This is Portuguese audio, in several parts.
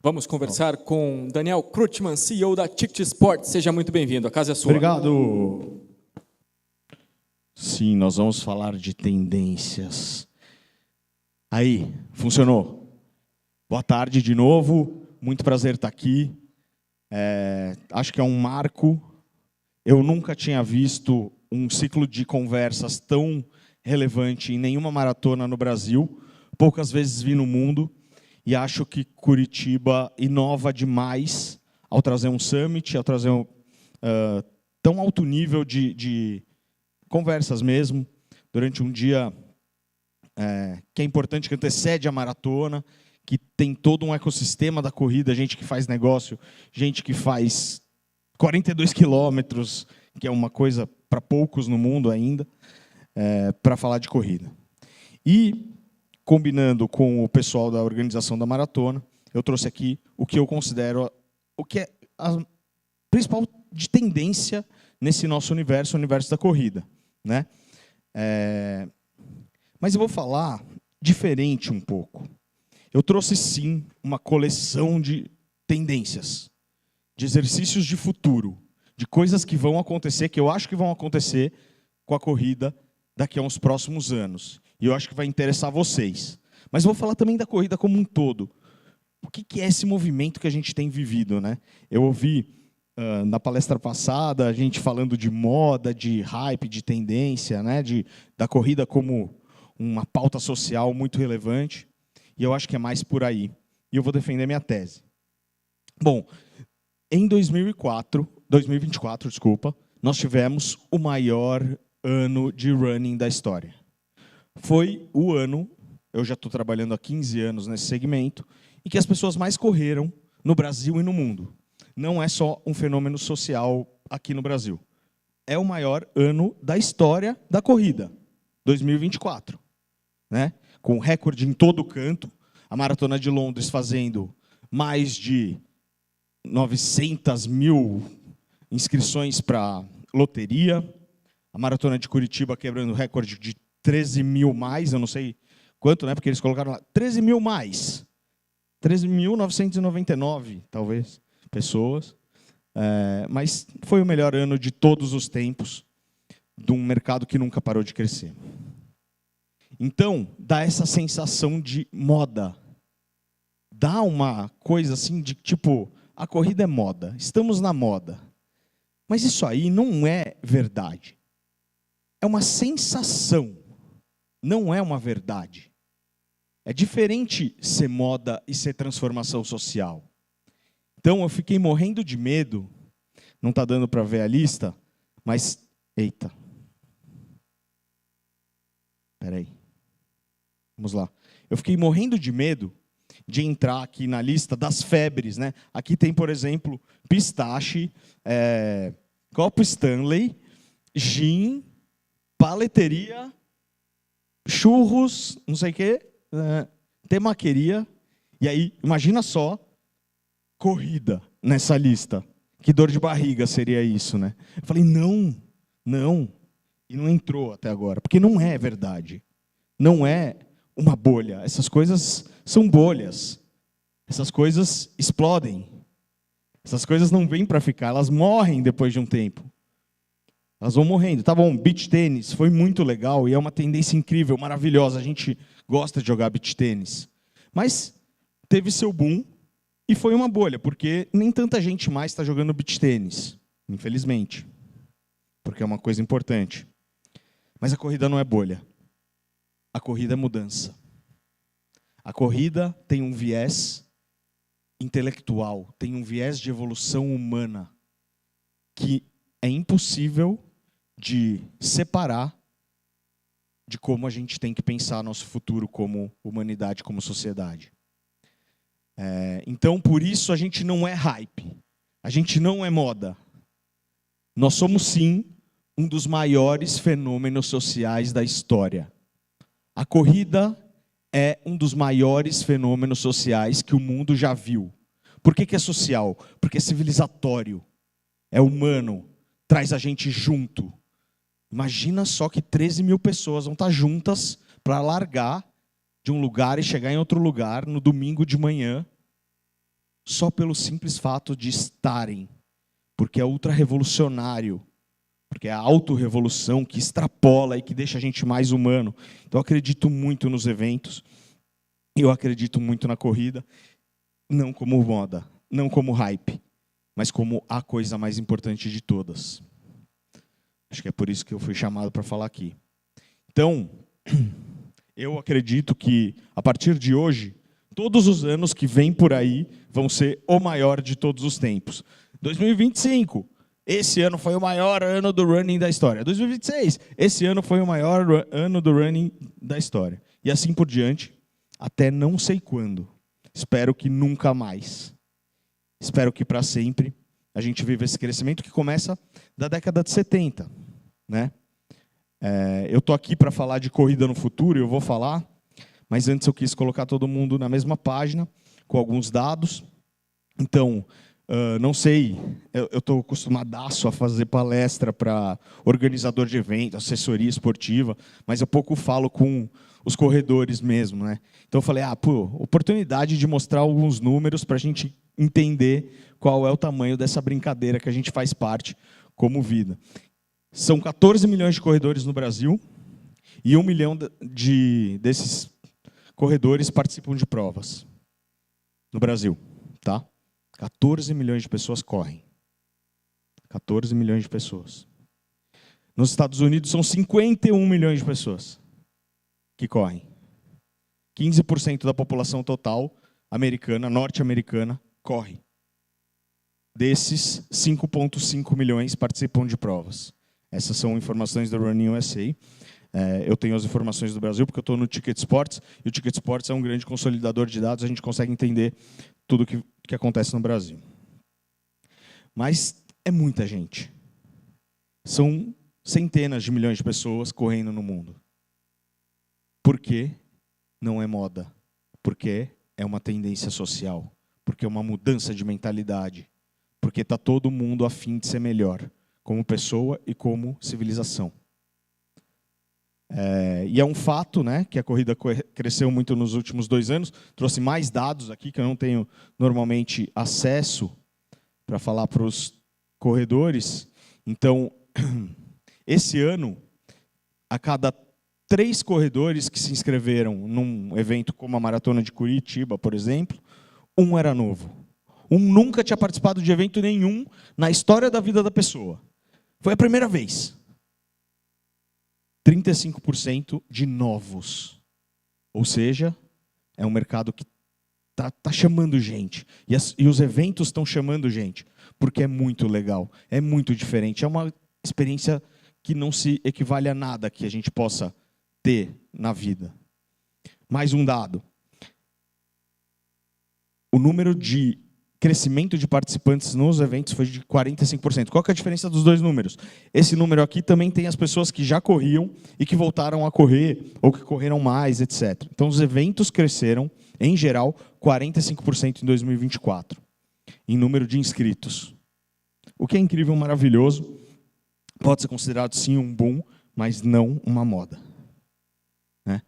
Vamos conversar com Daniel Krutman, CEO da Ticket Sports. Seja muito bem-vindo, a casa é sua. Obrigado. Sim, nós vamos falar de tendências. Aí, funcionou. Boa tarde de novo, muito prazer estar aqui. Acho que é um marco. Eu nunca tinha visto um ciclo de conversas tão relevante em nenhuma maratona no Brasil. Poucas vezes vi no mundo. E acho que Curitiba inova demais ao trazer um summit, ao trazer tão alto nível de conversas mesmo, durante um dia que é importante, que antecede a maratona, que tem todo um ecossistema da corrida, gente que faz negócio, gente que faz 42 quilômetros, que é uma coisa para poucos no mundo ainda, para falar de corrida. E, combinando com o pessoal da organização da maratona, eu trouxe aqui o que eu considero o que é a principal de tendência nesse nosso universo, o universo da corrida, né? Mas eu vou falar diferente um pouco. Eu trouxe, sim, uma coleção de tendências, de exercícios de futuro, de coisas que vão acontecer, que eu acho que vão acontecer com a corrida daqui a uns próximos anos. E eu acho que vai interessar vocês. Mas eu vou falar também da corrida como um todo. O que é esse movimento que a gente tem vivido, né? Eu ouvi na palestra passada a gente falando de moda, de hype, de tendência, né? Da corrida como uma pauta social muito relevante. E eu acho que é mais por aí. E eu vou defender minha tese. Bom, em 2024, nós tivemos o maior ano de running da história. Foi o ano, eu já estou trabalhando há 15 anos nesse segmento, em que as pessoas mais correram no Brasil e no mundo. Não é só um fenômeno social aqui no Brasil. É o maior ano da história da corrida, 2024. Né? Com recorde em todo canto, a Maratona de Londres fazendo mais de 900 mil inscrições para loteria, a Maratona de Curitiba quebrando o recorde de 13 mil mais, eu não sei quanto, né? Porque eles colocaram lá 13 mil mais. 13.999, talvez, pessoas. Mas foi o melhor ano de todos os tempos, de um mercado que nunca parou de crescer. Então, dá essa sensação de moda. Dá uma coisa assim de tipo, a corrida é moda, estamos na moda. Mas isso aí não é verdade. É uma sensação. Não é uma verdade. É diferente ser moda e ser transformação social. Então, eu fiquei morrendo de medo. Não está dando para ver a lista, mas... Eita. Espera aí. Vamos lá. Eu fiquei morrendo de medo de entrar aqui na lista das febres, né? Aqui tem, por exemplo, pistache, copo Stanley, gin, paleteria, churros, não sei o quê, temaqueria. E aí, imagina só, corrida nessa lista. Que dor de barriga seria isso, né? Eu falei, não. E não entrou até agora, porque não é verdade. Não é uma bolha. Essas coisas são bolhas. Essas coisas explodem. Essas coisas não vêm para ficar, elas morrem depois de um tempo. Elas vão morrendo. Tá bom, beach tênis foi muito legal e é uma tendência incrível, maravilhosa. A gente gosta de jogar beach tênis. Mas teve seu boom e foi uma bolha, porque nem tanta gente mais está jogando beach tênis, infelizmente. Porque é uma coisa importante. Mas a corrida não é bolha. A corrida é mudança. A corrida tem um viés intelectual, tem um viés de evolução humana que é impossível de separar de como a gente tem que pensar nosso futuro como humanidade, como sociedade. Então, por isso, a gente não é hype. A gente não é moda. Nós somos, sim, um dos maiores fenômenos sociais da história. A corrida é um dos maiores fenômenos sociais que o mundo já viu. Por que é social? Porque é civilizatório, é humano, traz a gente junto. Imagina só que 13 mil pessoas vão estar juntas para largar de um lugar e chegar em outro lugar no domingo de manhã só pelo simples fato de estarem, porque é ultra-revolucionário, porque é a autorrevolução que extrapola e que deixa a gente mais humano. Então, eu acredito muito nos eventos, eu acredito muito na corrida, não como moda, não como hype, mas como a coisa mais importante de todas. Acho que é por isso que eu fui chamado para falar aqui. Então, eu acredito que, a partir de hoje, todos os anos que vêm por aí vão ser o maior de todos os tempos. 2025, esse ano foi o maior ano do running da história. 2026, esse ano foi o maior ano do running da história. E assim por diante, até não sei quando. Espero que nunca mais. Espero que para sempre a gente viva esse crescimento que começa da década de 70. Né? Eu estou aqui para falar de corrida no futuro, eu vou falar, mas antes eu quis colocar todo mundo na mesma página, com alguns dados. Então, não sei, eu estou acostumadaço a fazer palestra para organizador de evento, assessoria esportiva, mas eu pouco falo com os corredores mesmo. Né? Então eu falei, oportunidade de mostrar alguns números para a gente entender qual é o tamanho dessa brincadeira que a gente faz parte como vida. São 14 milhões de corredores no Brasil e 1 milhão desses corredores participam de provas no Brasil. Tá? 14 milhões de pessoas correm. 14 milhões de pessoas. Nos Estados Unidos são 51 milhões de pessoas que correm. 15% da população total americana, norte-americana, corre. Desses, 5,5 milhões participam de provas. Essas são informações da Running USA. Eu tenho as informações do Brasil, porque eu estou no Ticket Sports, e o Ticket Sports é um grande consolidador de dados, a gente consegue entender tudo o que acontece no Brasil. Mas é muita gente. São centenas de milhões de pessoas correndo no mundo. Por quê? Não é moda. Porque é uma tendência social. Porque é uma mudança de mentalidade. Porque está todo mundo a fim de ser melhor, como pessoa e como civilização. E é um fato, né, que a corrida cresceu muito nos últimos 2 anos. Trouxe mais dados aqui que eu não tenho normalmente acesso para falar para os corredores. Então, esse ano, a cada 3 corredores que se inscreveram num evento como a Maratona de Curitiba, por exemplo, 1 era novo. 1 nunca tinha participado de evento nenhum na história da vida da pessoa. Foi a primeira vez. 35% de novos. Ou seja, é um mercado que está chamando gente. E os eventos estão chamando gente. Porque é muito legal, é muito diferente. É uma experiência que não se equivale a nada que a gente possa ter na vida. Mais um dado. O número de crescimento de participantes nos eventos foi de 45%. Qual que é a diferença dos 2 números? Esse número aqui também tem as pessoas que já corriam e que voltaram a correr, ou que correram mais, etc. Então, os eventos cresceram, em geral, 45% em 2024, em número de inscritos. O que é incrível, maravilhoso, pode ser considerado, sim, um boom, mas não uma moda. Né?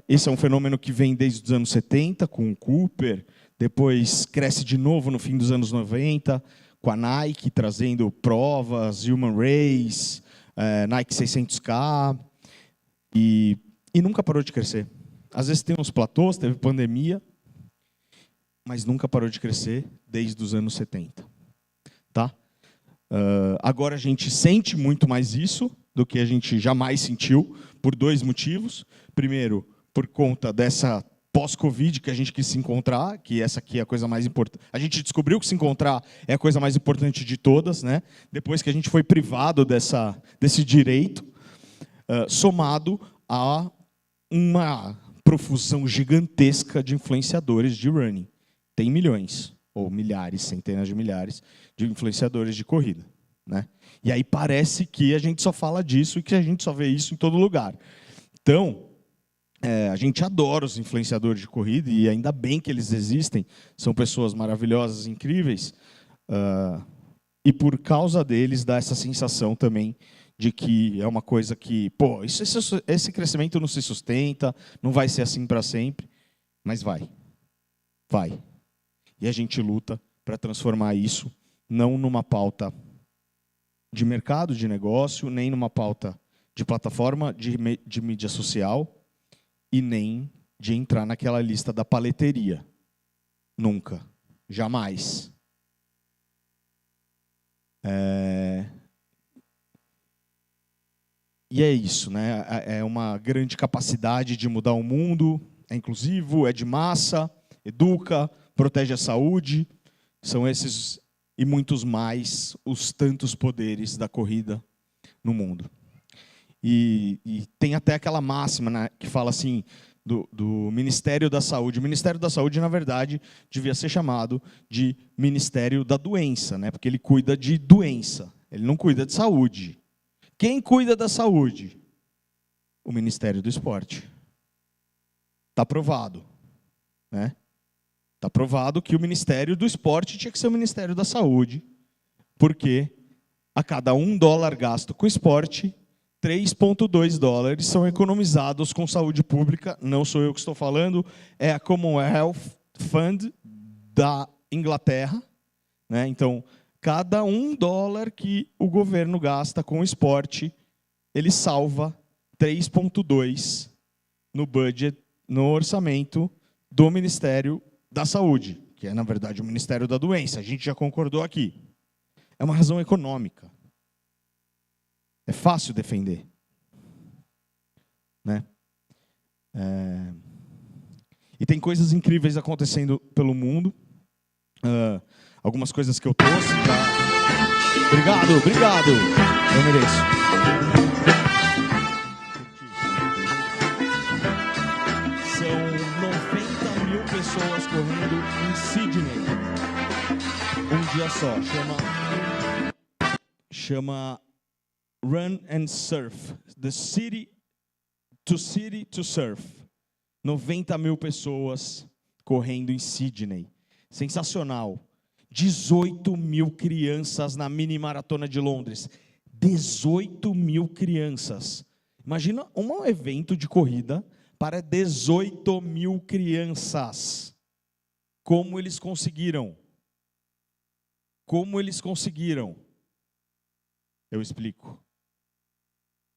Esse é um fenômeno que vem desde os anos 70, com o Cooper. Depois cresce de novo no fim dos anos 90, com a Nike trazendo provas, Human Race, Nike 600K, e nunca parou de crescer. Às vezes tem uns platôs, teve pandemia, mas nunca parou de crescer desde os anos 70. Tá? Agora a gente sente muito mais isso do que a gente jamais sentiu, por 2 motivos. Primeiro, por conta dessa pós-Covid que a gente quis se encontrar, que essa aqui é a coisa mais importante. A gente descobriu que se encontrar é a coisa mais importante de todas, né? Depois que a gente foi privado desse direito, somado a uma profusão gigantesca de influenciadores de running. Tem milhões, ou milhares, centenas de milhares, de influenciadores de corrida. Né? E aí parece que a gente só fala disso e que a gente só vê isso em todo lugar. Então, a gente adora os influenciadores de corrida, e ainda bem que eles existem, são pessoas maravilhosas, incríveis, e por causa deles dá essa sensação também de que é uma coisa que, esse crescimento não se sustenta, não vai ser assim para sempre, mas vai. E a gente luta para transformar isso não numa pauta de mercado, de negócio, nem numa pauta de plataforma de mídia social e nem de entrar naquela lista da paleteria. Nunca. Jamais. E é isso, né? É uma grande capacidade de mudar o mundo, é inclusivo, é de massa, educa, protege a saúde. São esses e muitos mais os tantos poderes da corrida no mundo. E tem até aquela máxima, né, que fala assim, do Ministério da Saúde. O Ministério da Saúde, na verdade, devia ser chamado de Ministério da Doença, né, porque ele cuida de doença, ele não cuida de saúde. Quem cuida da saúde? O Ministério do Esporte. Está provado, né? Está provado que o Ministério do Esporte tinha que ser o Ministério da Saúde, porque a cada $1 gasto com esporte, 3,2 dólares são economizados com saúde pública. Não sou eu que estou falando, é a Commonwealth Fund da Inglaterra, né? Então, cada $1 que o governo gasta com esporte, ele salva 3,2 no budget, no orçamento do Ministério da Saúde, que é, na verdade, o Ministério da Doença. A gente já concordou aqui. É uma razão econômica. É fácil defender, né? E tem coisas incríveis acontecendo pelo mundo. Algumas coisas que eu trouxe. Obrigado. Eu mereço. São 90 mil pessoas correndo em Sydney. Um dia só. Chama Run and Surf. The City to Surf. 90 mil pessoas correndo em Sydney. Sensacional. 18 mil crianças na mini maratona de Londres. 18 mil crianças. Imagina um evento de corrida para 18 mil crianças. Como eles conseguiram? Eu explico.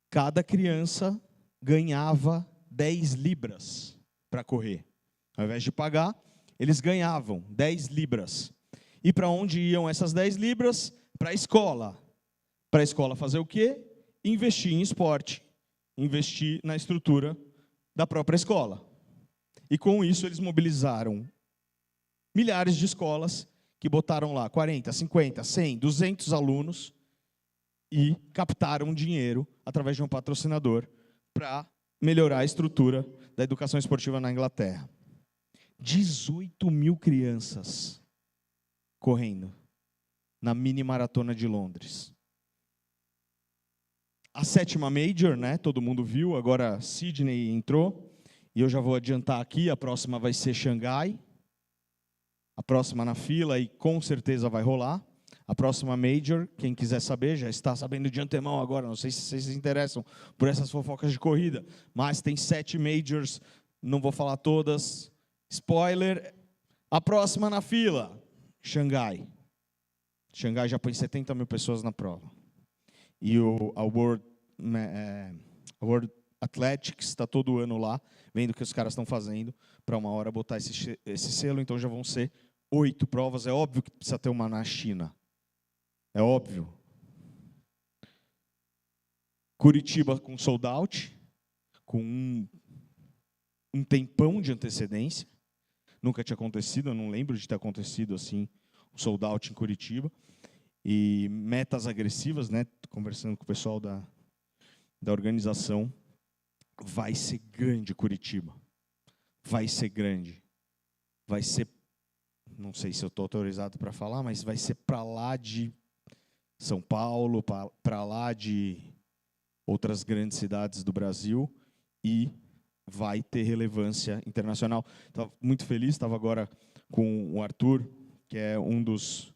Cada criança ganhava 10 libras para correr. Ao invés de pagar, eles ganhavam 10 libras. E para onde iam essas 10 libras? Para a escola. Para a escola fazer o quê? Investir em esporte. Investir na estrutura da própria escola. E com isso eles mobilizaram milhares de escolas que botaram lá 40, 50, 100, 200 alunos e captaram dinheiro através de um patrocinador para melhorar a estrutura da educação esportiva na Inglaterra. 18 mil crianças correndo na mini maratona de Londres. A 7ª Major, né, todo mundo viu, agora Sydney entrou, e eu já vou adiantar aqui, a próxima vai ser Xangai, a próxima na fila, e com certeza vai rolar. A próxima Major, quem quiser saber, já está sabendo de antemão agora, não sei se vocês se interessam por essas fofocas de corrida, mas tem 7 Majors, não vou falar todas, spoiler, a próxima na fila, Xangai. Xangai já põe 70 mil pessoas na prova. E a World Athletics está todo ano lá, vendo o que os caras estão fazendo, para uma hora botar esse selo, então já vão ser 8 provas. É óbvio que precisa ter uma na China. É óbvio. Curitiba com sold out, com um tempão de antecedência. Nunca tinha acontecido, eu não lembro de ter acontecido assim, um sold out em Curitiba. E metas agressivas, né? Conversando com o pessoal da organização, vai ser grande Curitiba. Vai ser grande. Vai ser, não sei se eu estou autorizado para falar, mas vai ser para lá de São Paulo, para lá de outras grandes cidades do Brasil, e vai ter relevância internacional. Estava muito feliz, estava agora com o Arthur, que é um dos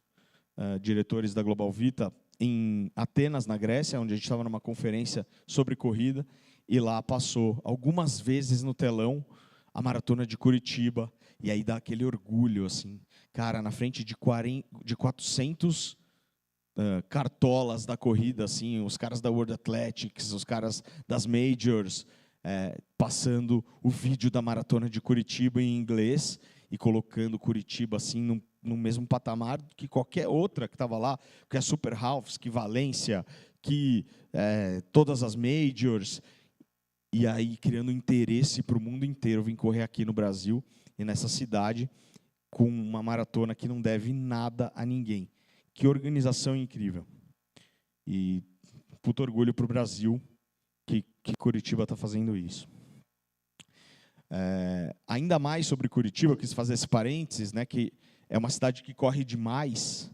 diretores da Global Vita, em Atenas, na Grécia, onde a gente estava numa conferência sobre corrida, e lá passou algumas vezes no telão a maratona de Curitiba, e aí dá aquele orgulho, assim, cara, na frente de 400 cartolas da corrida, assim, os caras da World Athletics, os caras das Majors, passando o vídeo da maratona de Curitiba em inglês e colocando Curitiba assim no mesmo patamar que qualquer outra que estava lá, que é Super Halves, que Valência, que todas as Majors, e aí criando interesse para o mundo inteiro vir correr aqui no Brasil e nessa cidade com uma maratona que não deve nada a ninguém. Que organização incrível. E puto orgulho para o Brasil que Curitiba está fazendo isso. Ainda mais sobre Curitiba, eu quis fazer esse parênteses, né, que é uma cidade que corre demais.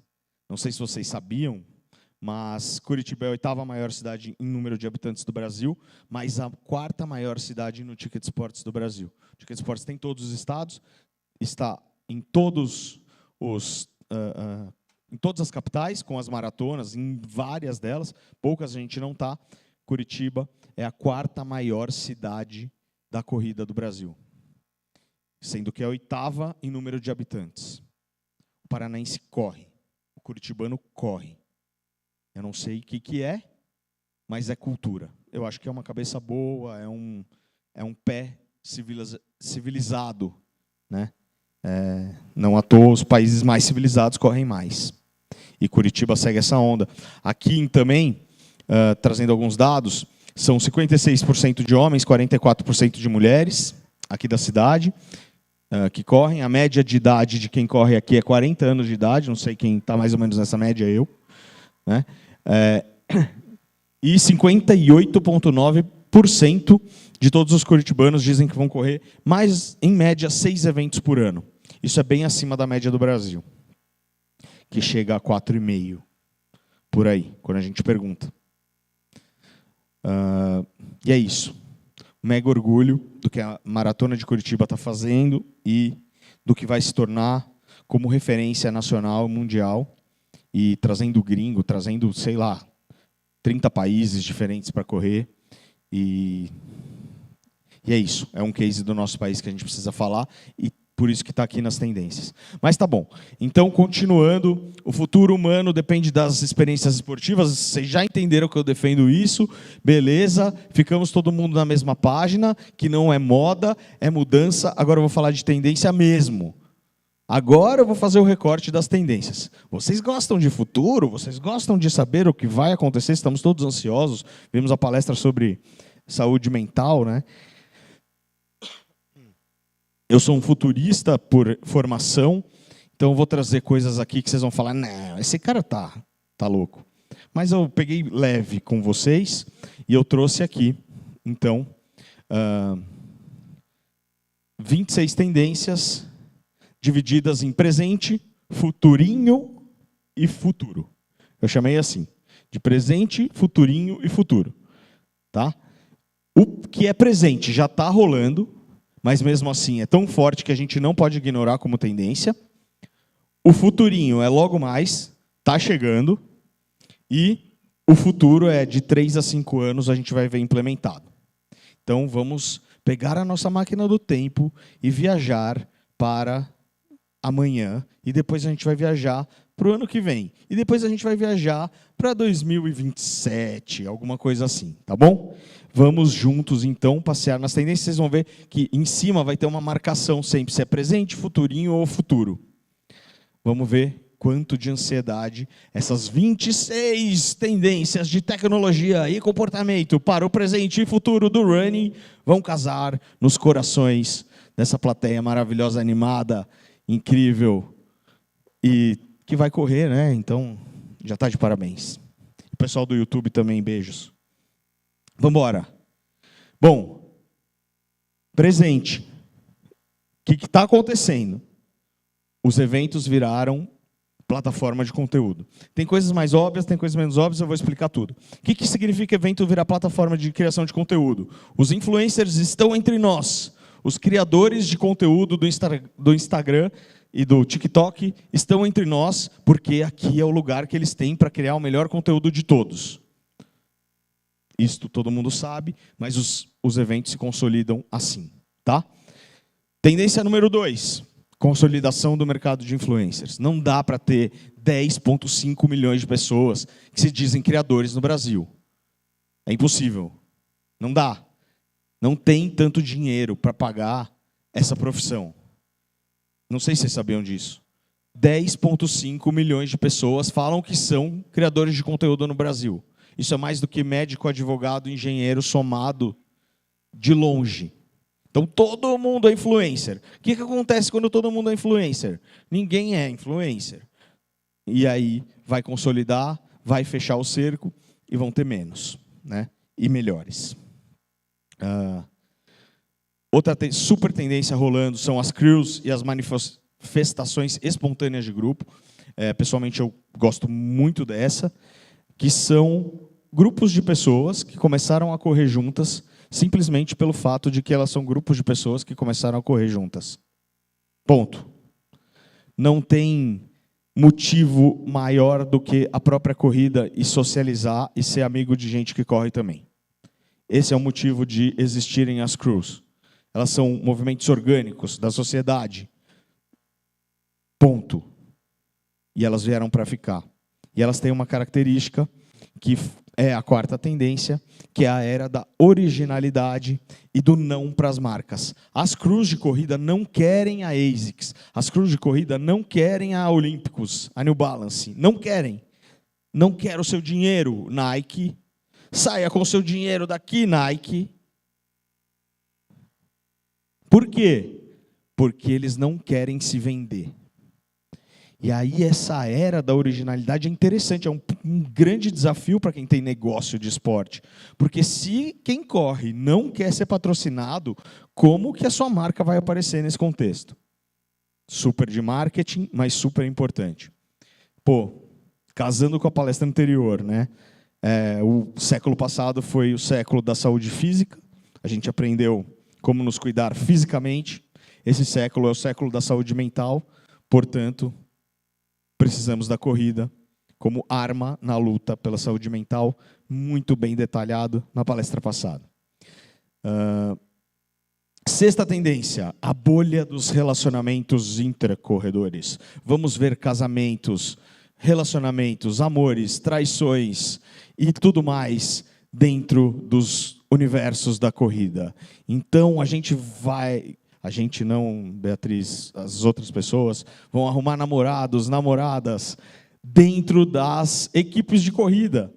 Não sei se vocês sabiam, mas Curitiba é a 8ª maior cidade em número de habitantes do Brasil, mas a 4ª maior cidade no Ticket Sports do Brasil. O Ticket Sports tem todos os estados, está em todos os em todas as capitais, com as maratonas, em várias delas, poucas a gente não está. Curitiba é a 4ª maior cidade da corrida do Brasil, sendo que é a 8ª em número de habitantes. O paranaense corre, o curitibano corre. Eu não sei o que é, mas é cultura. Eu acho que é uma cabeça boa, é um pé civilizado, né? Não à toa, os países mais civilizados correm mais. E Curitiba segue essa onda. Aqui também, trazendo alguns dados, são 56% de homens, 44% de mulheres, aqui da cidade, que correm. A média de idade de quem corre aqui é 40 anos de idade, não sei quem está mais ou menos nessa média, eu. Né? E 58,9% de todos os curitibanos dizem que vão correr mais, em média, 6 eventos por ano. Isso é bem acima da média do Brasil, que chega a 4,5 por aí, quando a gente pergunta. E é isso. Mega orgulho do que a Maratona de Curitiba está fazendo e do que vai se tornar como referência nacional e mundial, e trazendo gringo, trazendo, sei lá, 30 países diferentes para correr. E é isso. É um case do nosso país que a gente precisa falar, e por isso que está aqui nas tendências. Mas tá bom. Então, continuando, o futuro humano depende das experiências esportivas. Vocês já entenderam que eu defendo isso? Beleza, ficamos todo mundo na mesma página, que não é moda, é mudança. Agora eu vou falar de tendência mesmo. Agora eu vou fazer o recorte das tendências. Vocês gostam de futuro? Vocês gostam de saber o que vai acontecer? Estamos todos ansiosos. Vimos a palestra sobre saúde mental, né? Eu sou um futurista por formação, então eu vou trazer coisas aqui que vocês vão falar, não, esse cara tá louco. Mas eu peguei leve com vocês e eu trouxe aqui, então, 26 tendências divididas em presente, futurinho e futuro. Eu chamei assim, de presente, futurinho e futuro. Tá? O que é presente já está rolando, mas mesmo assim é tão forte que a gente não pode ignorar como tendência. O futurinho é logo mais, está chegando, e o futuro é de 3 a 5 anos a gente vai ver implementado. Então vamos pegar a nossa máquina do tempo e viajar para amanhã, e depois a gente vai viajar para o ano que vem, e depois a gente vai viajar para 2027, alguma coisa assim, tá bom? Vamos juntos, então, passear nas tendências. Vocês vão ver que em cima vai ter uma marcação sempre, se é presente, futurinho ou futuro. Vamos ver quanto de ansiedade essas 26 tendências de tecnologia e comportamento para o presente e futuro do running vão casar nos corações dessa plateia maravilhosa, animada, incrível, e que vai correr, né? Então, já está de parabéns. O pessoal do YouTube também, beijos. Vamos embora. Bom, presente. O que está acontecendo? Os eventos viraram plataforma de conteúdo. Tem coisas mais óbvias, tem coisas menos óbvias, eu vou explicar tudo. O que significa evento virar plataforma de criação de conteúdo? Os influencers estão entre nós. Os criadores de conteúdo do Instagram e do TikTok estão entre nós, porque aqui é o lugar que eles têm para criar o melhor conteúdo de todos. Isto todo mundo sabe, mas os eventos se consolidam assim, tá? Tendência número 2, consolidação do mercado de influencers. Não dá para ter 10,5 milhões de pessoas que se dizem criadores no Brasil. É impossível. Não dá. Não tem tanto dinheiro para pagar essa profissão. Não sei se vocês sabiam disso. 10,5 milhões de pessoas falam que são criadores de conteúdo no Brasil. Isso é mais do que médico, advogado, engenheiro somado de longe. Então, todo mundo é influencer. O que acontece quando todo mundo é influencer? Ninguém é influencer. E aí vai consolidar, vai fechar o cerco e vão ter menos, né? E melhores. Outra super tendência rolando são as crews e as manifestações espontâneas de grupo. Pessoalmente, eu gosto muito dessa, que são grupos de pessoas que começaram a correr juntas simplesmente pelo fato de que elas são grupos de pessoas que começaram a correr juntas. Ponto. Não tem motivo maior do que a própria corrida e socializar e ser amigo de gente que corre também. Esse é o motivo de existirem as crews. Elas são movimentos orgânicos da sociedade. Ponto. E elas vieram para ficar. E elas têm uma característica que é a quarta tendência, que é a era da originalidade e do não para as marcas. As crews de corrida não querem a ASICS. As crews de corrida não querem a Olímpicos, a New Balance. Não querem. Não quero o seu dinheiro, Nike. Saia com o seu dinheiro daqui, Nike. Por quê? Porque eles não querem se vender. E aí essa era da originalidade é interessante, é um grande desafio para quem tem negócio de esporte. Porque se quem corre não quer ser patrocinado, como que a sua marca vai aparecer nesse contexto? Super de marketing, mas super importante. Casando com a palestra anterior, né? O século passado foi o século da saúde física, a gente aprendeu como nos cuidar fisicamente. Esse século é o século da saúde mental, portanto, precisamos da corrida como arma na luta pela saúde mental, muito bem detalhado na palestra passada. Sexta tendência, a bolha dos relacionamentos intracorredores. Vamos ver casamentos, relacionamentos, amores, traições e tudo mais dentro dos universos da corrida. Então, a gente não, Beatriz, as outras pessoas, vão arrumar namorados, namoradas, dentro das equipes de corrida.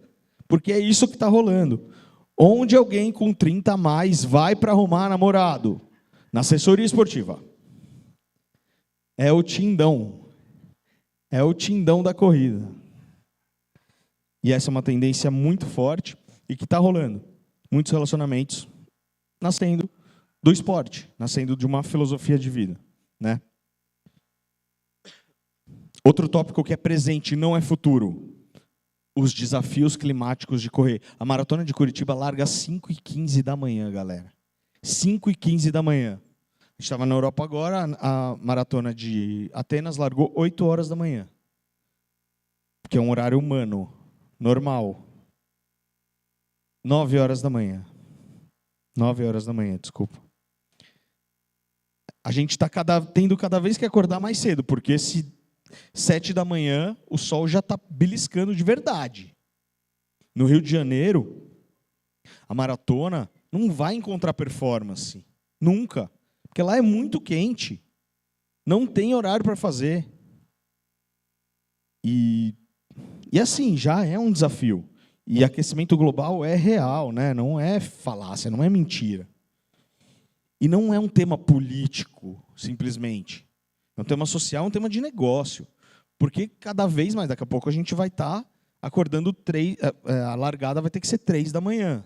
Porque é isso que está rolando. Onde alguém com 30 a mais vai para arrumar namorado? Na assessoria esportiva. É o tindão. É o tindão da corrida. E essa é uma tendência muito forte e que está rolando. Muitos relacionamentos nascendo do esporte, nascendo de uma filosofia de vida, né? Outro tópico que é presente e não é futuro, os desafios climáticos de correr. A maratona de Curitiba larga às 5h15 da manhã, galera. 5h15 da manhã. A gente estava na Europa agora, a maratona de Atenas largou 8 horas da manhã. Que é um horário humano, normal. 9 horas da manhã. 9 horas da manhã, desculpa. A gente está tendo cada vez que acordar mais cedo, porque se 7 da manhã o sol já está beliscando de verdade. No Rio de Janeiro, a maratona não vai encontrar performance. Nunca. Porque lá é muito quente. Não tem horário para fazer. E assim, já é um desafio. E aquecimento global é real, né? Não é falácia, não é mentira. E não é um tema político, simplesmente. É um tema social, é um tema de negócio. Porque cada vez mais, daqui a pouco, a gente vai estar acordando a largada vai ter que ser 3 da manhã,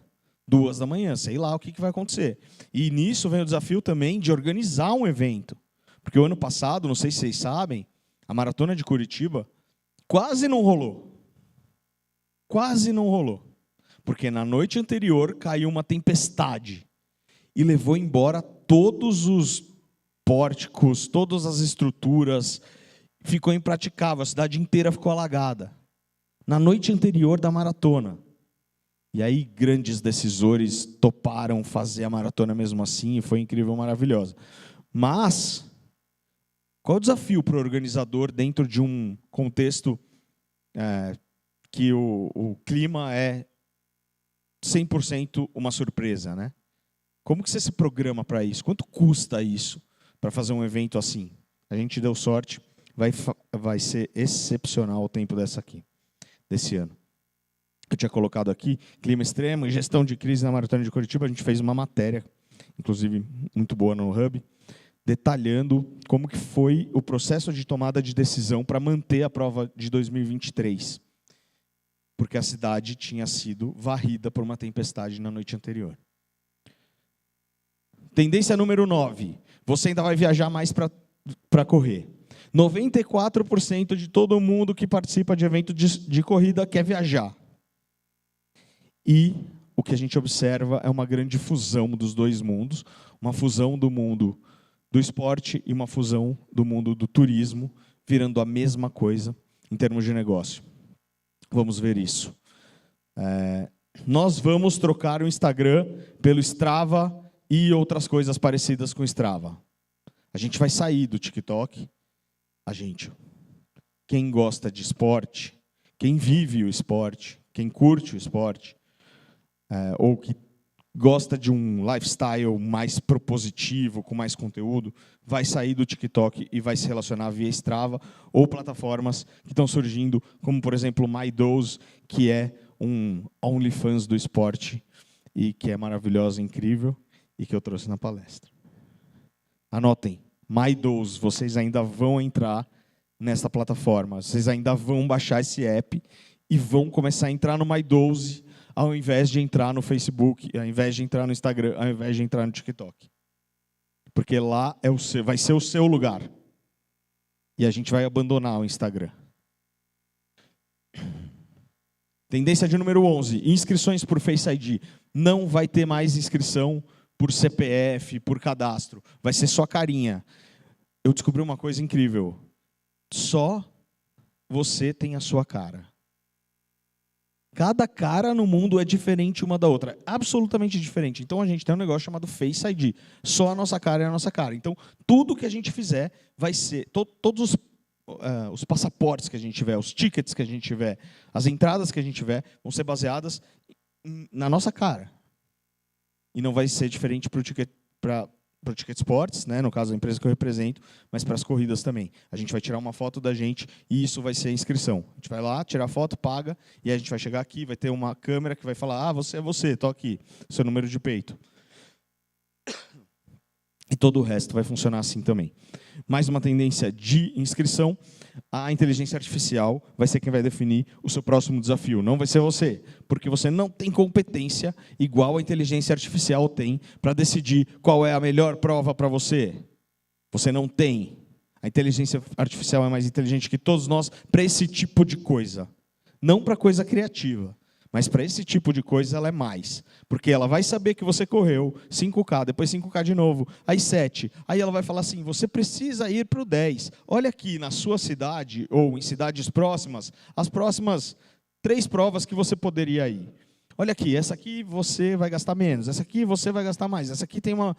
2 da manhã, sei lá o que vai acontecer. E nisso vem o desafio também de organizar um evento. Porque o ano passado, não sei se vocês sabem, a Maratona de Curitiba quase não rolou. Quase não rolou. Porque na noite anterior caiu uma tempestade e levou embora todos os pórticos, todas as estruturas, ficou impraticável, a cidade inteira ficou alagada. Na noite anterior da maratona. E aí grandes decisores toparam fazer a maratona mesmo assim, e foi incrível, maravilhosa. Mas, qual é o desafio para o organizador dentro de um contexto que o clima é 100% uma surpresa, né? Como que você se programa para isso? Quanto custa isso para fazer um evento assim? A gente deu sorte, vai ser excepcional o tempo desse ano. Eu tinha colocado aqui, clima extremo e gestão de crise na Maratona de Curitiba. A gente fez uma matéria, inclusive muito boa no Hub, detalhando como que foi o processo de tomada de decisão para manter a prova de 2023. Porque a cidade tinha sido varrida por uma tempestade na noite anterior. Tendência número 9. Você ainda vai viajar mais para correr. 94% de todo mundo que participa de evento de corrida quer viajar. E o que a gente observa é uma grande fusão dos dois mundos, uma fusão do mundo do esporte e uma fusão do mundo do turismo, virando a mesma coisa em termos de negócio. Vamos ver isso. Nós vamos trocar o Instagram pelo Strava e outras coisas parecidas com o Strava. A gente vai sair do TikTok. Quem gosta de esporte, quem vive o esporte, quem curte o esporte, ou que gosta de um lifestyle mais propositivo, com mais conteúdo, vai sair do TikTok e vai se relacionar via Strava ou plataformas que estão surgindo, como, por exemplo, o MyDose, que é um OnlyFans do esporte e que é maravilhosa, incrível, e que eu trouxe na palestra. Anotem, MyDose, vocês ainda vão entrar nessa plataforma, vocês ainda vão baixar esse app e vão começar a entrar no MyDose, ao invés de entrar no Facebook, ao invés de entrar no Instagram, ao invés de entrar no TikTok. Porque lá vai ser o seu lugar. E a gente vai abandonar o Instagram. Tendência de número 11. Inscrições por Face ID. Não vai ter mais inscrição por CPF, por cadastro. Vai ser só carinha. Eu descobri uma coisa incrível. Só você tem a sua cara. Cada cara no mundo é diferente uma da outra, absolutamente diferente. Então a gente tem um negócio chamado Face ID. Só a nossa cara é a nossa cara. Então tudo que a gente fizer vai ser, todos os passaportes que a gente tiver, os tickets que a gente tiver, as entradas que a gente tiver, vão ser baseadas na nossa cara. E não vai ser diferente para o Ticket Sports, né, no caso da empresa que eu represento, mas para as corridas também. A gente vai tirar uma foto da gente e isso vai ser a inscrição. A gente vai lá, tirar a foto, paga, e a gente vai chegar aqui, vai ter uma câmera que vai falar, você é você, estou aqui, seu número de peito. E todo o resto vai funcionar assim também. Mais uma tendência de inscrição, a inteligência artificial vai ser quem vai definir o seu próximo desafio. Não vai ser você, porque você não tem competência igual a inteligência artificial tem para decidir qual é a melhor prova para você. Você não tem. A inteligência artificial é mais inteligente que todos nós para esse tipo de coisa. Não para coisa criativa. Mas para esse tipo de coisa ela é mais. Porque ela vai saber que você correu 5K, depois 5K de novo, aí 7. Aí ela vai falar assim, você precisa ir para o 10. Olha aqui na sua cidade, ou em cidades próximas, as próximas 3 provas que você poderia ir. Olha aqui, essa aqui você vai gastar menos, essa aqui você vai gastar mais, essa aqui tem uma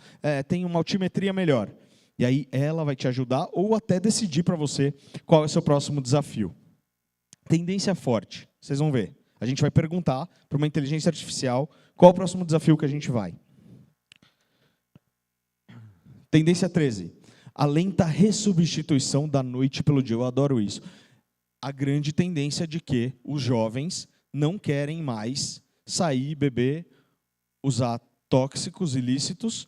altimetria melhor. E aí ela vai te ajudar ou até decidir para você qual é o seu próximo desafio. Tendência forte, vocês vão ver. A gente vai perguntar para uma inteligência artificial qual o próximo desafio que a gente vai. Tendência 13. A lenta ressubstituição da noite pelo dia. Eu adoro isso. A grande tendência de que os jovens não querem mais sair, beber, usar tóxicos ilícitos,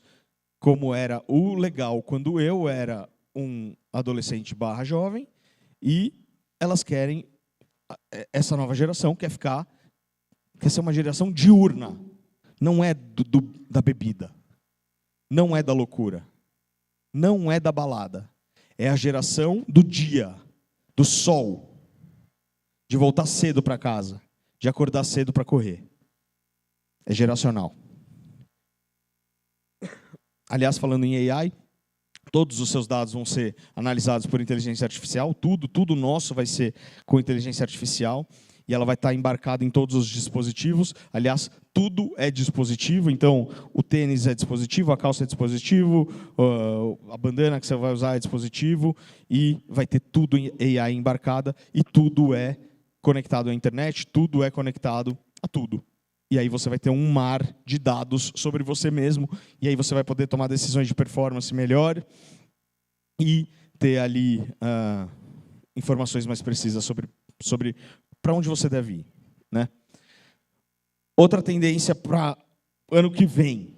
como era o legal quando eu era um adolescente / jovem, e elas querem... Essa nova geração quer ser uma geração diurna. Não é da bebida. Não é da loucura. Não é da balada. É a geração do dia, do sol. De voltar cedo para casa. De acordar cedo para correr. É geracional. Aliás, falando em AI, todos os seus dados vão ser analisados por inteligência artificial, tudo nosso vai ser com inteligência artificial, e ela vai estar embarcada em todos os dispositivos. Aliás, tudo é dispositivo, então o tênis é dispositivo, a calça é dispositivo, a bandana que você vai usar é dispositivo, e vai ter tudo em AI embarcada, e tudo é conectado à internet, tudo é conectado a tudo. E aí você vai ter um mar de dados sobre você mesmo, e aí você vai poder tomar decisões de performance melhor e ter ali informações mais precisas sobre para onde você deve ir, né? Outra tendência para ano que vem,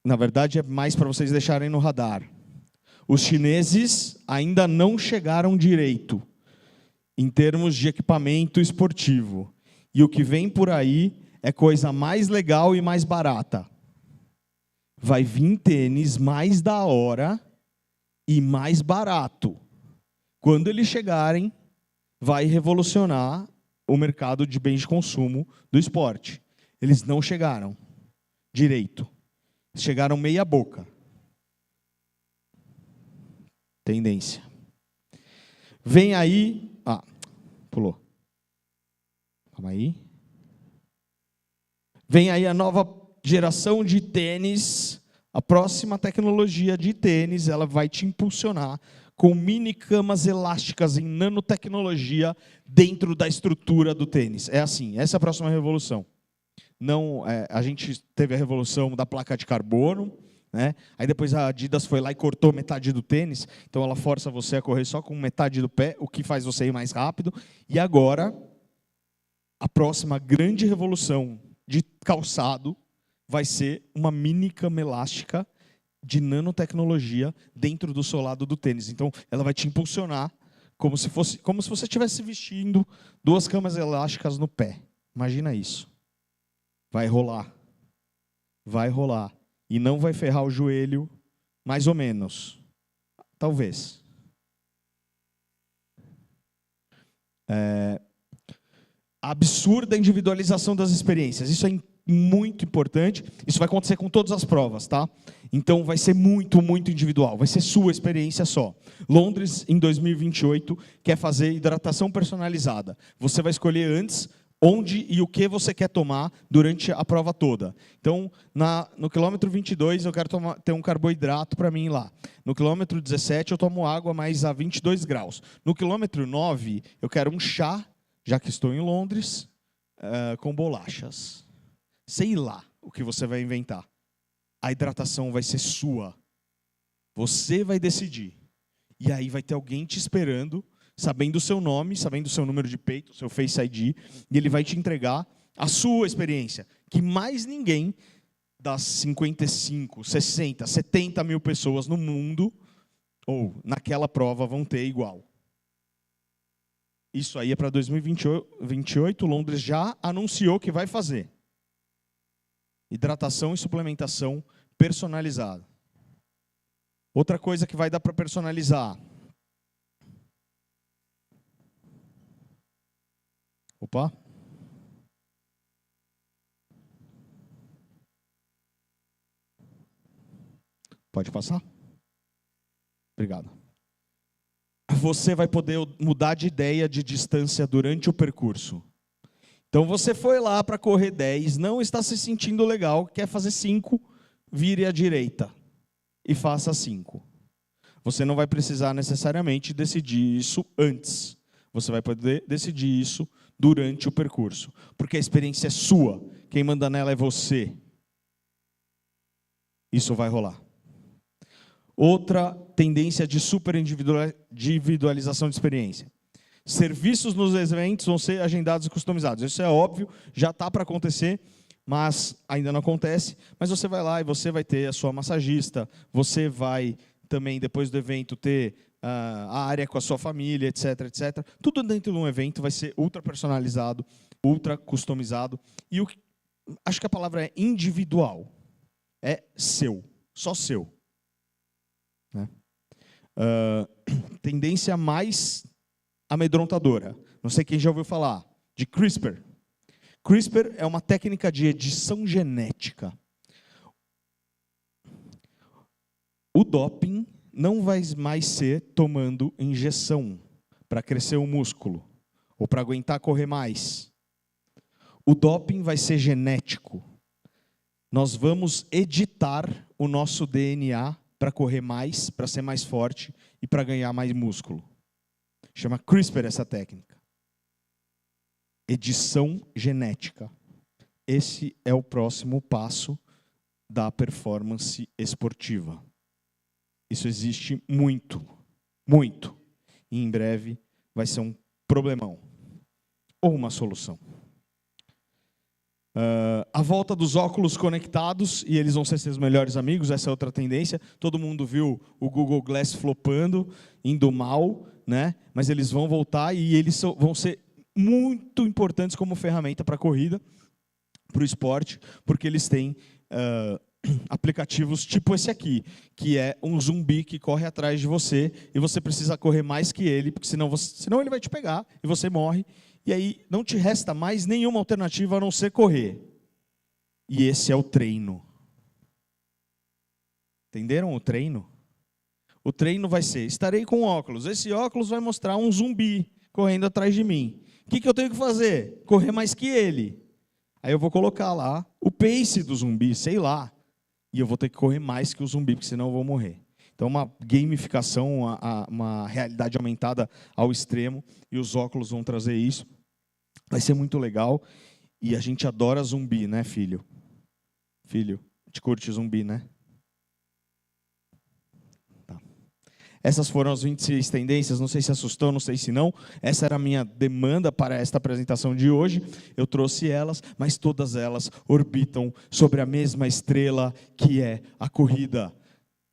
na verdade é mais para vocês deixarem no radar. Os chineses ainda não chegaram direito em termos de equipamento esportivo. E o que vem por aí é coisa mais legal e mais barata. Vai vir tênis mais da hora e mais barato. Quando eles chegarem, vai revolucionar o mercado de bens de consumo do esporte. Eles não chegaram direito. Chegaram meia boca. Tendência. Vem aí... pulou. Calma aí. Vem aí a nova geração de tênis. A próxima tecnologia de tênis, ela vai te impulsionar com mini camas elásticas em nanotecnologia dentro da estrutura do tênis. É assim, essa é a próxima revolução. Não, a gente teve a revolução da placa de carbono, né? Aí depois a Adidas foi lá e cortou metade do tênis, então ela força você a correr só com metade do pé, o que faz você ir mais rápido. E agora, a próxima grande revolução de calçado vai ser uma mini cama elástica de nanotecnologia dentro do solado do tênis. Então, ela vai te impulsionar como se você estivesse vestindo 2 camas elásticas no pé. Imagina isso. Vai rolar. Vai rolar. E não vai ferrar o joelho, mais ou menos. Talvez. A absurda individualização das experiências. Isso é muito importante. Isso vai acontecer com todas as provas, tá? Então vai ser muito, muito individual. Vai ser sua experiência só. Londres, em 2028, quer fazer hidratação personalizada. Você vai escolher antes onde e o que você quer tomar durante a prova toda. Então, no quilômetro 22, eu quero ter um carboidrato para mim lá. No quilômetro 17, eu tomo água, mas a 22 graus. No quilômetro 9, eu quero um chá, já que estou em Londres, com bolachas. Sei lá o que você vai inventar. A hidratação vai ser sua. Você vai decidir. E aí vai ter alguém te esperando, sabendo o seu nome, sabendo o seu número de peito, o seu Face ID, e ele vai te entregar a sua experiência, que mais ninguém das 55, 60, 70 mil pessoas no mundo, ou naquela prova, vão ter igual. Isso aí é para 2028, Londres já anunciou que vai fazer. Hidratação e suplementação personalizada. Outra coisa que vai dar para personalizar. Opa. Pode passar? Obrigado. Você vai poder mudar de ideia de distância durante o percurso. Então você foi lá para correr 10, não está se sentindo legal, quer fazer 5, vire à direita e faça 5. Você não vai precisar necessariamente decidir isso antes. Você vai poder decidir isso durante o percurso, porque a experiência é sua. Quem manda nela é você. Isso vai rolar. Outra tendência de super individualização de experiência. Serviços nos eventos vão ser agendados e customizados. Isso é óbvio, já está para acontecer, mas ainda não acontece. Mas você vai lá e você vai ter a sua massagista, você vai também, depois do evento, ter a área com a sua família, etc, etc. Tudo dentro de um evento vai ser ultra personalizado, ultra customizado. E acho que a palavra é individual. É seu, só seu. Né? Tendência mais amedrontadora. Não sei quem já ouviu falar de CRISPR. CRISPR é uma técnica de edição genética. O doping não vai mais ser tomando injeção para crescer o músculo. ou para aguentar correr mais. O doping vai ser genético. Nós vamos editar o nosso DNA para correr mais, para ser mais forte e para ganhar mais músculo. Chama CRISPR essa técnica. Edição genética. Esse é o próximo passo da performance esportiva. Isso existe muito, muito. E em breve vai ser um problemão ou uma solução. A volta dos óculos conectados, e eles vão ser seus melhores amigos, essa é outra tendência. Todo mundo viu o Google Glass flopando, indo mal, né? Mas eles vão voltar e eles vão ser muito importantes como ferramenta para a corrida, para o esporte, porque eles têm aplicativos tipo esse aqui, que é um zumbi que corre atrás de você e você precisa correr mais que ele, porque senão ele vai te pegar e você morre. E aí não te resta mais nenhuma alternativa a não ser correr. E esse é o treino. Entenderam o treino? O treino vai ser, estarei com óculos. Esse óculos vai mostrar um zumbi correndo atrás de mim. O que eu tenho que fazer? Correr mais que ele. Aí eu vou colocar lá o pace do zumbi, sei lá. E eu vou ter que correr mais que o zumbi, porque senão eu vou morrer. Então, uma gamificação, uma realidade aumentada ao extremo, e os óculos vão trazer isso. Vai ser muito legal. E a gente adora zumbi, né, filho? Filho, te curte zumbi, né? Tá. Essas foram as 26 tendências, não sei se assustou, não sei se não. Essa era a minha demanda para esta apresentação de hoje. Eu trouxe elas, mas todas elas orbitam sobre a mesma estrela, que é a corrida.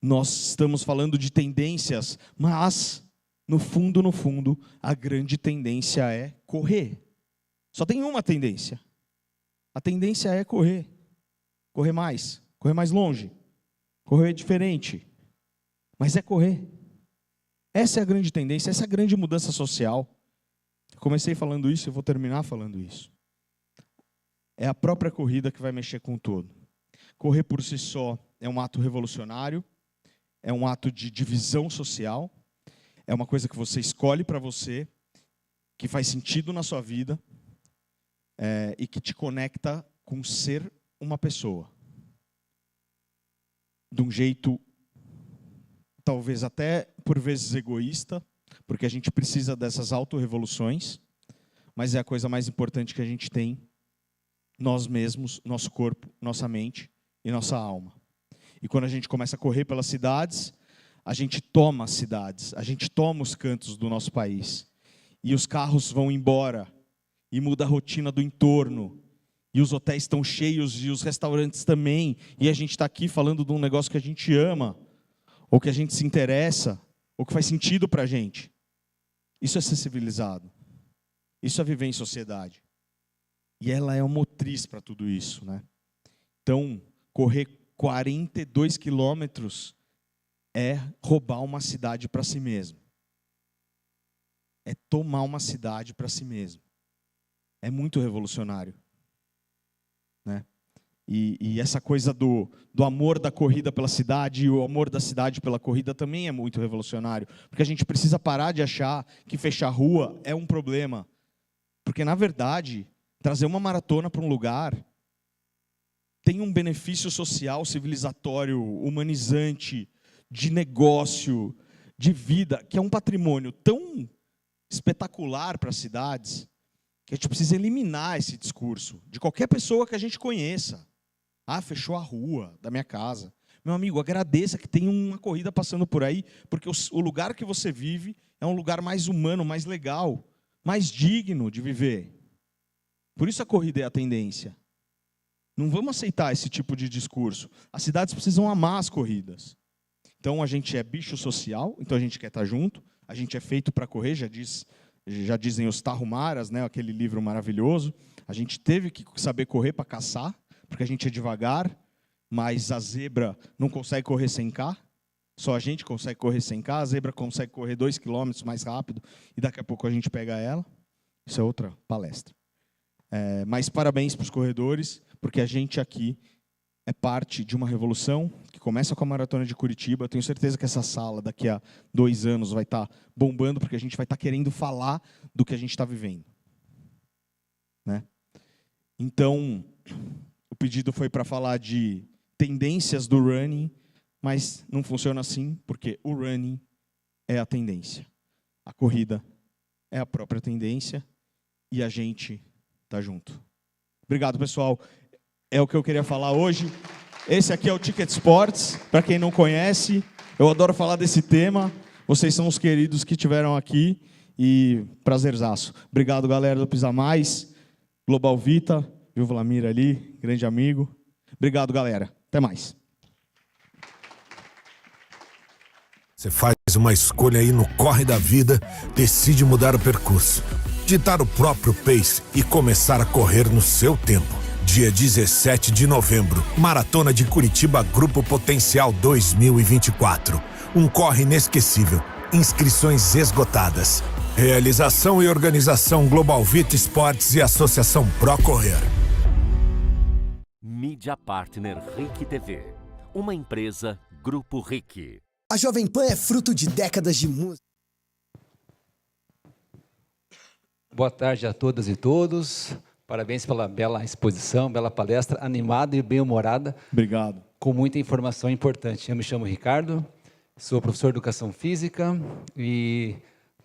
Nós estamos falando de tendências, mas, no fundo, a grande tendência é correr. Só tem uma tendência. A tendência é correr. Correr mais longe, correr diferente. Mas é correr. Essa é a grande tendência, essa é a grande mudança social. Eu comecei falando isso, eu vou terminar falando isso. É a própria corrida que vai mexer com o todo. Correr por si só é um ato revolucionário. É um ato de divisão social, é uma coisa que você escolhe para você, que faz sentido na sua vida, e que te conecta com ser uma pessoa. De um jeito, talvez até por vezes egoísta, porque a gente precisa dessas autorrevoluções, mas é a coisa mais importante que a gente tem, nós mesmos, nosso corpo, nossa mente e nossa alma. E quando a gente começa a correr pelas cidades, a gente toma as cidades, a gente toma os cantos do nosso país. E os carros vão embora, e muda a rotina do entorno. E os hotéis estão cheios, e os restaurantes também. E a gente está aqui falando de um negócio que a gente ama, ou que a gente se interessa, ou que faz sentido para a gente. Isso é ser civilizado. Isso é viver em sociedade. E ela é uma motriz para tudo isso, né? Então, correr 42 quilômetros é roubar uma cidade para si mesmo. É tomar uma cidade para si mesmo. É muito revolucionário, né? E essa coisa do amor da corrida pela cidade e o amor da cidade pela corrida também é muito revolucionário. Porque a gente precisa parar de achar que fechar rua é um problema. Porque, na verdade, trazer uma maratona para um lugar tem um benefício social, civilizatório, humanizante, de negócio, de vida, que é um patrimônio tão espetacular para as cidades, que a gente precisa eliminar esse discurso de qualquer pessoa que a gente conheça. Ah, fechou a rua da minha casa. Meu amigo, agradeça que tem uma corrida passando por aí, porque o lugar que você vive é um lugar mais humano, mais legal, mais digno de viver. Por isso a corrida é a tendência. Não vamos aceitar esse tipo de discurso. As cidades precisam amar as corridas. Então a gente é bicho social, então a gente quer estar junto, a gente é feito para correr, já dizem os Tarhumaras, né, aquele livro maravilhoso. A gente teve que saber correr para caçar, porque a gente é devagar, mas a zebra não consegue correr 100 km, só a gente consegue correr 100 km, a zebra consegue correr 2 km mais rápido, e daqui a pouco a gente pega ela. Isso é outra palestra. Mas parabéns para os corredores, porque a gente aqui é parte de uma revolução que começa com a Maratona de Curitiba. Eu tenho certeza que essa sala, daqui a 2 anos, vai estar bombando, porque a gente vai estar querendo falar do que a gente está vivendo. né? Então, o pedido foi para falar de tendências do running, mas não funciona assim, porque o running é a tendência. A corrida é a própria tendência e a gente tá junto. Obrigado, pessoal. É o que eu queria falar hoje. Esse aqui é o Ticket Sports. Para quem não conhece, eu adoro falar desse tema. Vocês são os queridos que estiveram aqui e prazerzaço. Obrigado, galera do Pisa Mais, Global Vita, viu o Vlamir ali, grande amigo. Obrigado, galera. Até mais. Você faz uma escolha aí no corre da vida, decide mudar o percurso, ditar o próprio pace e começar a correr no seu tempo. Dia 17 de novembro, Maratona de Curitiba Grupo Potencial 2024. Um corre inesquecível. Inscrições esgotadas. Realização e organização Global Vita Esportes e Associação Pro Correr. Mídia Partner RIC TV. Uma empresa Grupo RIC. A Jovem Pan é fruto de décadas de música. Boa tarde a todas e todos. Parabéns pela bela exposição, bela palestra, animada e bem-humorada. Obrigado. Com muita informação importante. Eu me chamo Ricardo, sou professor de Educação Física e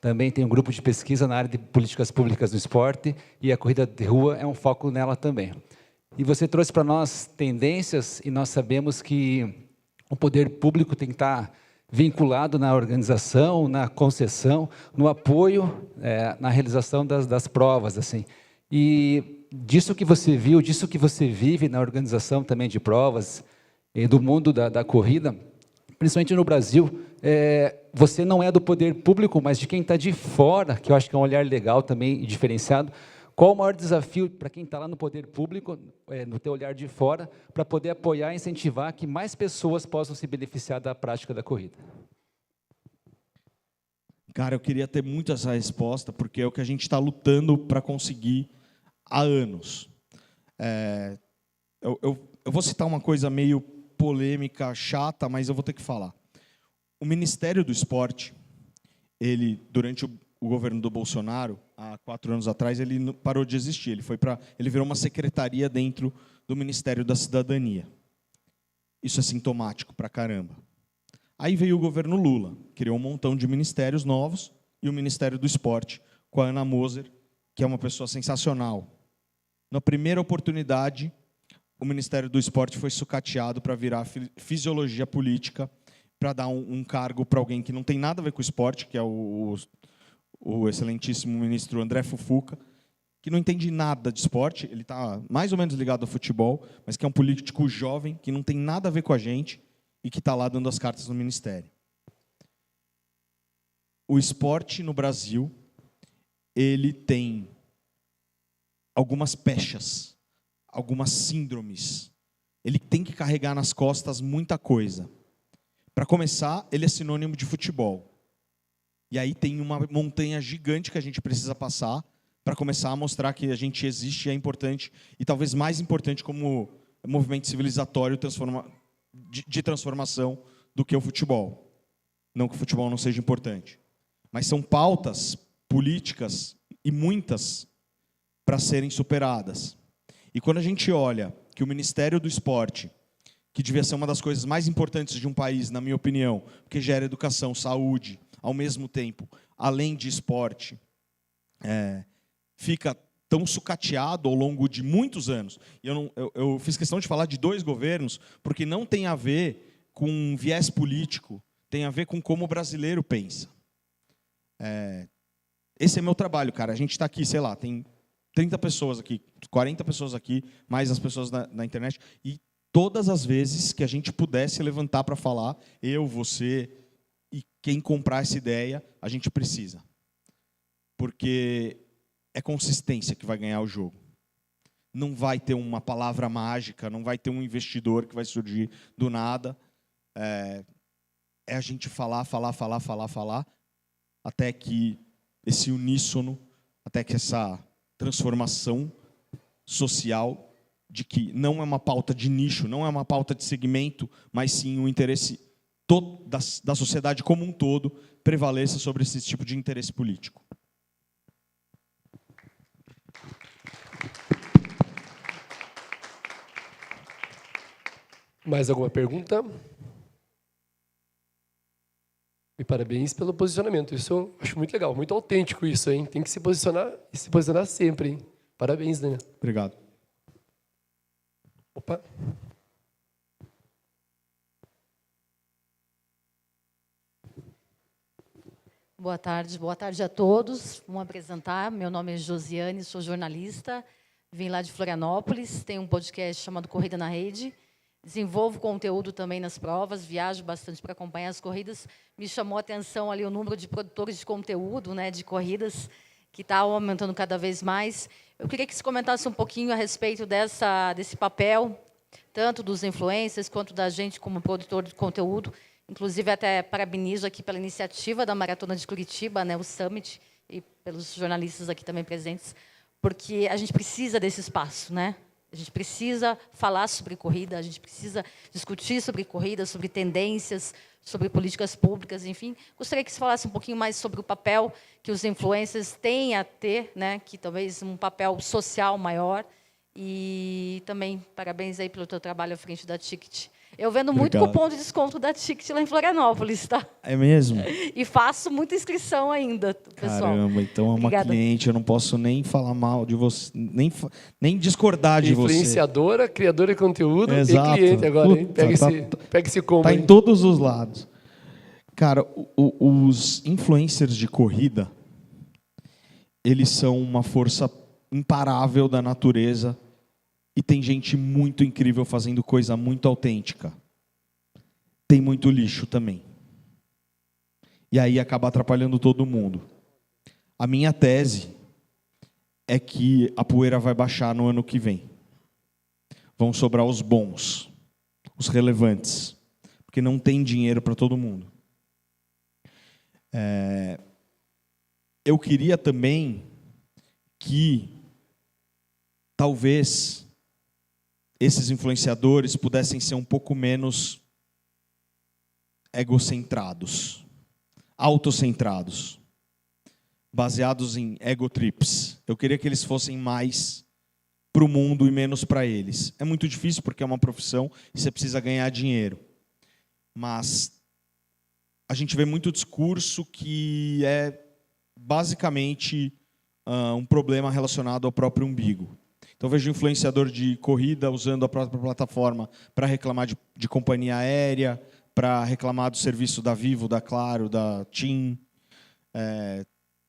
também tenho um grupo de pesquisa na área de políticas públicas do esporte e a corrida de rua é um foco nela também. E você trouxe para nós tendências e nós sabemos que o poder público tem que estar vinculado na organização, na concessão, no apoio, na realização das provas, assim. E disso que você viu, disso que você vive na organização também de provas, do mundo da corrida, principalmente no Brasil, você não é do poder público, mas de quem está de fora, que eu acho que é um olhar legal também e diferenciado. Qual o maior desafio para quem está lá no poder público, no teu olhar de fora, para poder apoiar e incentivar que mais pessoas possam se beneficiar da prática da corrida? Cara, eu queria ter muito essa resposta, porque é o que a gente está lutando para conseguir há anos. Eu vou citar uma coisa meio polêmica, chata, mas eu vou ter que falar. O Ministério do Esporte, ele, durante o governo do Bolsonaro, há 4 anos atrás, ele parou de existir. Ele virou uma secretaria dentro do Ministério da Cidadania. Isso é sintomático pra caramba. Aí veio o governo Lula, criou um montão de ministérios novos e o Ministério do Esporte, com a Ana Moser, que é uma pessoa sensacional. Na primeira oportunidade, o Ministério do Esporte foi sucateado para virar fisiologia política, para dar um cargo para alguém que não tem nada a ver com o esporte, que é o excelentíssimo ministro André Fufuca, que não entende nada de esporte, ele está mais ou menos ligado ao futebol, mas que é um político jovem, que não tem nada a ver com a gente, e que está lá dando as cartas no Ministério. O esporte no Brasil, ele tem algumas pechas, algumas síndromes. Ele tem que carregar nas costas muita coisa. Para começar, ele é sinônimo de futebol. E aí tem uma montanha gigante que a gente precisa passar para começar a mostrar que a gente existe e é importante, e talvez mais importante como movimento civilizatório de transformação do que o futebol. Não que o futebol não seja importante. Mas são pautas políticas, e muitas, para serem superadas. E quando a gente olha que o Ministério do Esporte, que devia ser uma das coisas mais importantes de um país, na minha opinião, porque gera educação, saúde, ao mesmo tempo, além de esporte, fica tão sucateado ao longo de muitos anos. E eu fiz questão de falar de 2 governos, porque não tem a ver com um viés político, tem a ver com como o brasileiro pensa. Esse é meu trabalho, cara. A gente está aqui, sei lá, tem 30 pessoas aqui, 40 pessoas aqui, mais as pessoas na internet, e todas as vezes que a gente pudesse levantar para falar, eu, você e quem comprar essa ideia, a gente precisa. Porque é consistência que vai ganhar o jogo. Não vai ter uma palavra mágica, não vai ter um investidor que vai surgir do nada. É a gente falar, até que esse uníssono, até que essa transformação social, de que não é uma pauta de nicho, não é uma pauta de segmento, mas sim o interesse da sociedade como um todo, prevaleça sobre esse tipo de interesse político. Mais alguma pergunta? E parabéns pelo posicionamento. Isso eu acho muito legal, muito autêntico isso, hein? Tem que se posicionar e se posicionar sempre, hein? Parabéns, Daniel. Obrigado. Opa. Boa tarde a todos. Vamos apresentar. Meu nome é Josiane, sou jornalista, vim lá de Florianópolis, tenho um podcast chamado Corrida na Rede, desenvolvo conteúdo também nas provas, viajo bastante para acompanhar as corridas. Me chamou a atenção ali o número de produtores de conteúdo, né, de corridas, que está aumentando cada vez mais. Eu queria que você comentasse um pouquinho a respeito desse papel, tanto dos influencers quanto da gente como produtor de conteúdo. Inclusive, até parabenizo aqui pela iniciativa da Maratona de Curitiba, né, o Summit, e pelos jornalistas aqui também presentes, porque a gente precisa desse espaço, né? A gente precisa falar sobre corrida, a gente precisa discutir sobre corrida, sobre tendências, sobre políticas públicas, enfim. Gostaria que você falasse um pouquinho mais sobre o papel que os influencers têm a ter, né, que talvez um papel social maior. E também parabéns aí pelo teu trabalho à frente da Ticket. Eu vendo muito cupom de desconto da Ticket lá em Florianópolis, tá? É mesmo? E faço muita inscrição ainda, pessoal. Caramba, então é uma Obrigada. cliente, eu não posso nem falar mal de você, nem discordar de você. Influenciadora, criadora de conteúdo. Exato. E cliente agora, hein? Puta, Pega esse combo Tá aí. em todos os lados. Cara, os influencers de corrida, eles são uma força imparável da natureza. E tem gente muito incrível fazendo coisa muito autêntica. Tem muito lixo também. E aí acaba atrapalhando todo mundo. A minha tese é que a poeira vai baixar no ano que vem. Vão sobrar os bons, os relevantes, porque não tem dinheiro para todo mundo. Eu queria também que talvez esses influenciadores pudessem ser um pouco menos egocentrados, autocentrados, baseados em egotrips. Eu queria que eles fossem mais para o mundo e menos para eles. É muito difícil porque é uma profissão e você precisa ganhar dinheiro. Mas a gente vê muito discurso que é basicamente um problema relacionado ao próprio umbigo. Então, vejo influenciador de corrida usando a própria plataforma para reclamar de companhia aérea, para reclamar do serviço da Vivo, da Claro, da TIM,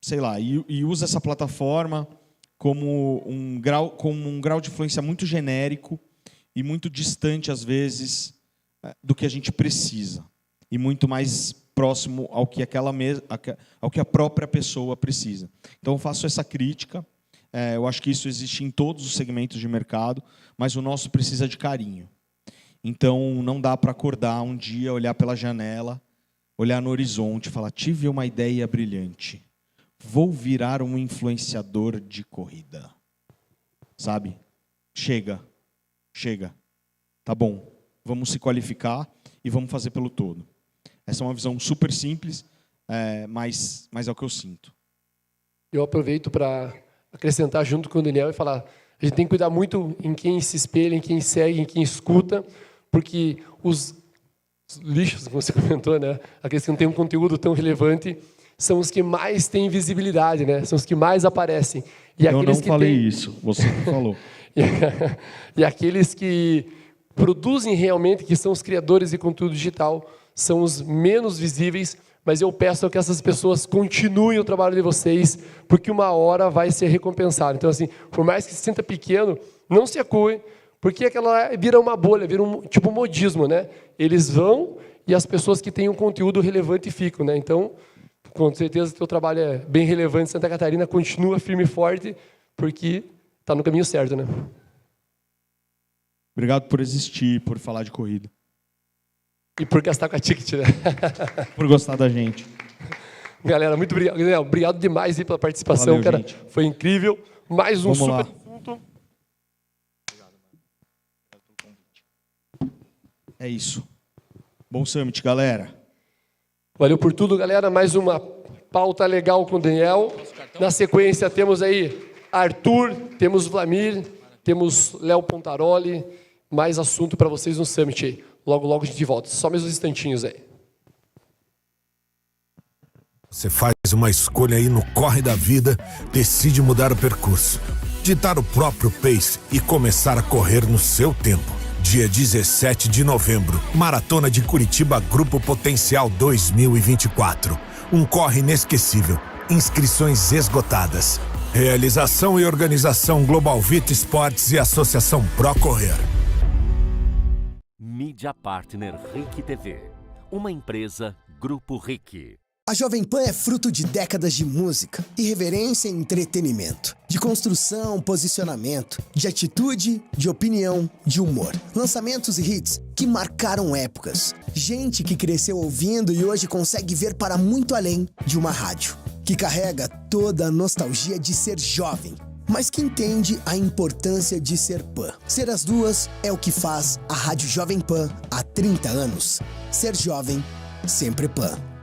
sei lá, e usa essa plataforma como um grau de influência muito genérico e muito distante, às vezes, do que a gente precisa, e muito mais próximo ao que a própria pessoa precisa. Então, eu faço essa crítica. Eu acho que isso existe em todos os segmentos de mercado, mas o nosso precisa de carinho. Então, não dá para acordar um dia, olhar pela janela, olhar no horizonte e falar: tive uma ideia brilhante, vou virar um influenciador de corrida. Sabe? Chega. Tá bom, vamos se qualificar e vamos fazer pelo todo. Essa é uma visão super simples, mas é o que eu sinto. Eu aproveito para acrescentar junto com o Daniel e falar: a gente tem que cuidar muito em quem se espelha, em quem segue, em quem escuta, porque os lixos, como você comentou, né, aqueles que não têm um conteúdo tão relevante, são os que mais têm visibilidade, né? São os que mais aparecem. E eu não falei isso, você que falou. E aqueles que produzem realmente, que são os criadores de conteúdo digital, são os menos visíveis. Mas eu peço que essas pessoas continuem o trabalho de vocês, porque uma hora vai ser recompensado. Então, assim, por mais que se sinta pequeno, não se acue, porque aquela vira uma bolha, vira um tipo modismo, né? Eles vão e as pessoas que têm um conteúdo relevante ficam, né? Então, com certeza, o teu trabalho é bem relevante em Santa Catarina, continua firme e forte, porque está no caminho certo, né? Obrigado por existir, por falar de corrida. E por gastar com a Ticket, né? Por gostar da gente. Galera, muito obrigado. Daniel, obrigado demais aí pela participação, valeu, cara. Gente. Foi incrível. Mais um Vamos super lá. assunto. É isso. Bom Summit, galera. Valeu por tudo, galera. Mais uma pauta legal com o Daniel. Na sequência, temos aí Arthur, temos Vlamir, temos Léo Pontaroli mais assunto para vocês no Summit aí. Logo, logo a gente volta. Só mais uns instantinhos aí. Você faz uma escolha aí no corre da vida, decide mudar o percurso, ditar o próprio pace e começar a correr no seu tempo. Dia 17 de novembro, Maratona de Curitiba Grupo Potencial 2024. Um corre inesquecível. Inscrições esgotadas. Realização e organização Global Vita Esportes e Associação Pro Correr. Mídia Partner RIC TV. Uma empresa Grupo RIC. A Jovem Pan é fruto de décadas de música, irreverência e entretenimento, de construção, posicionamento, de atitude, de opinião, de humor. Lançamentos e hits que marcaram épocas. Gente que cresceu ouvindo e hoje consegue ver para muito além de uma rádio. Que carrega toda a nostalgia de ser jovem, mas que entende a importância de ser Pan. Ser as duas é o que faz a Rádio Jovem Pan há 30 anos. Ser jovem, sempre Pan.